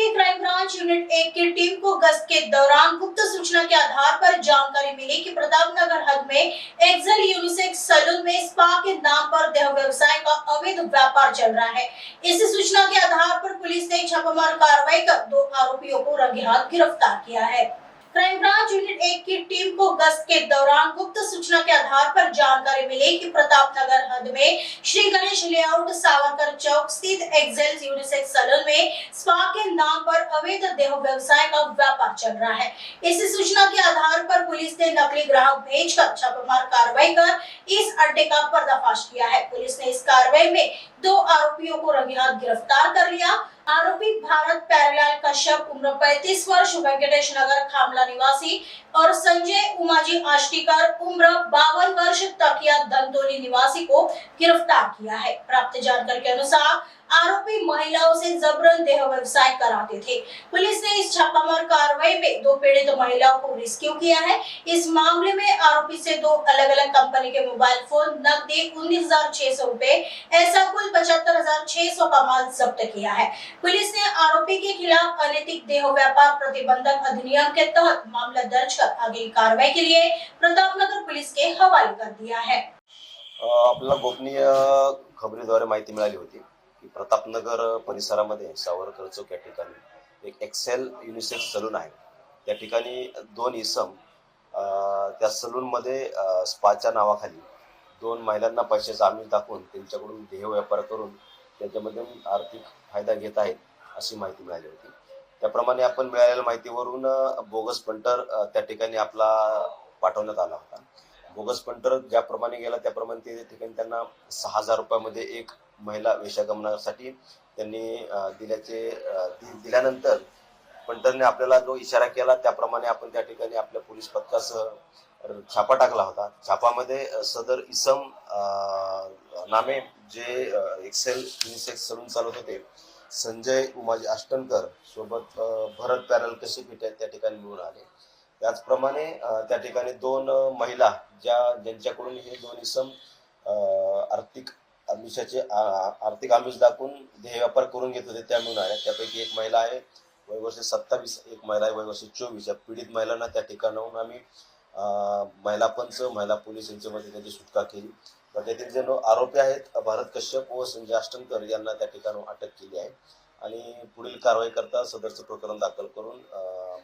की crime branch unit 1 की team को गश्त के दौरान गुप्त सूचना के आधार पर जानकारी मिली कि प्रतापनगर हद में एक्सेल यूनिसेक्स सैलून में स्पा के नाम पर देह व्यवसाय का अवैध व्यापार चल रहा है। इस सूचना के आधार पर पुलिस ने छापामार कार्रवाई कर 2 आरोपियों को रंगे हाथ गिरफ्तार किया है। क्राइम ब्रांच यूनिट 1 की टीम को गश्त के दौरान गुप्त सूचना के आधार पर जानकारी मिली कि प्रतापनगर हद में श्री गणेश लेआउट सावरकर चौक स्थित एक्सेल यूनिसेक्स सैलून में स्पा के नाम पर अवैध देह व्यवसाय का व्यापार चल रहा है। इस सूचना के आधार पर पुलिस ने नकली ग्राहक भेजकर छापामार कार्रवाई कर इस अड्डे का पर्दाफाश किया है। पुलिस ने इस कार्रवाई में 2 आरोपियों को रंगे हाथ गिरफ्तार कर लिया। आरोपी भारत प्यारेलाल कश्यप उम्र 35 वर्ष वेंकटेश नगर खामला निवासी और संजय उमाजी आष्टीकर उम्र 52 वर्ष तकिया धनतोली निवासी को गिरफ्तार किया है। प्राप्त जानकारी के अनुसार आरोपी महिलाओं से जबरन देह व्यवसाय कराते थे। पुलिस ने इस छापामार कार्रवाई में 2 पीड़ित महिलाओं को रेस्क्यू किया है। इस मामले में आरोपी से 2 अलग-अलग कंपनी के मोबाइल फोन, नकदी 19,600 रुपए ऐसा कुल 75,600 का माल जब्त किया है। पुलिस ने आरोपी के खिलाफ अनैतिक देह व्यापार प्रतिबंधक अधिनियम के तहत मामला दर्ज कर आगे की कार्रवाई के लिए प्रतापनगर पुलिस के हवाले कर दिया है। आपल्याला गोपनीय खबरीद्वारे माहिती मिळाली होती की प्रतापनगर परिसरामध्ये सावरकर चौक या ठिकाणी एक एक्सेल युनिसेक्स सलून आहे। त्या ठिकाणी 2 इसम त्या सलूनमध्ये स्पाच्या नावाखाली 2 महिलांना पैशाचा आमिष दाखवून त्यांच्याकडून देह व्यापार करून त्याच्यामधून आर्थिक फायदा घेत आहेत अशी माहिती मिळाली होती। त्याप्रमाणे आपण मिळालेल्या माहितीवरून बोगस पंटर त्या ठिकाणी आपला पाठवण्यात आला होता। बोगस पंटर ज्याप्रमाणे गेला त्याप्रमाणे त्या ठिकाणी त्यांना 6,000 रुपयामध्ये एक महिला वेश्यागमनासाठी त्यांनी दिल्यानंतर पंटरने आपल्याला जो इशारा केला त्याप्रमाणे आपण त्या ठिकाणी आपल्या पोलीस पथकासह छापा टाकला होता। छापामध्ये सदर इसम नामे जे एक्सेल युनिसेक्स सलून चालवत होते संजय उमाजी आष्टनकर सोबत भरत प्यारेलाल कश्यप त्या ठिकाणी मिळून आले। त्याचप्रमाणे त्या ठिकाणी 2 महिला ज्यांच्याकडून हे 2 इसम आर्थिक आमिष दाखवून देह व्यापार करून घेत होते त्या मिळून आल्या। त्यापैकी एक महिला आहे वय वर्ष 27, एक महिला आहे वय वर्ष 24। या पीडित महिलांना त्या ठिकाणाहून आम्ही महिला पंच, महिला पोलीस यांच्यामध्ये त्यांची सुटका केली। तर त्यातील जे आरोपी आहेत भरत कश्यप व संजय आष्टनकर यांना त्या ठिकाणाहून अटक केली आहे आणि पुढील कारवाई करता सदरचं प्रकरण दाखल करून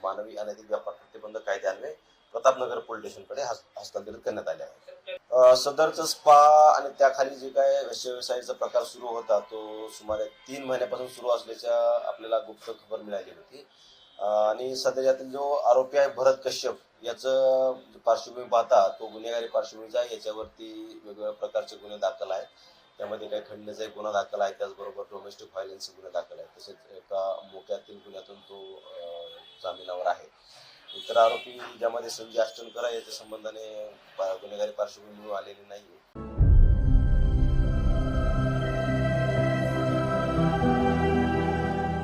मानवी अनैतिक व्यापार प्रतिबंधक कायद्यान्वये प्रतापनगर पोलीस स्टेशनकडे हस्तांतरित करण्यात आले आहे। सदरचं स्पा आणि त्याखाली जे काय व्यवसायाचा प्रकार सुरू होता तो सुमारे 3 महिन्यापासून सुरू असल्याच्या आपल्याला गुप्त खबर मिळाली होती आणि सध्यातील जो आरोपी आहे भरत कश्यप याचं पार्श्वभूमी पाहता तो गुन्हेगारी पार्श्वभूमीचा आहे। याच्यावरती वेगवेगळ्या प्रकारचे गुन्हे दाखल आहेत। त्यामध्ये काही खंडणीचा एक गुन्हा दाखल आहे, त्याचबरोबर डोमेस्टिक व्हायलन्सचे गुन्हे दाखल आहेत। तसेच एका मोक्यातील गुन्ह्यातून तो जामिनावर आहे। इतर आरोपी ज्यामध्ये संजय आष्टनकर आहे याच्या संबंधाने गुन्हेगारी पार्श्वभूमी आलेली नाही।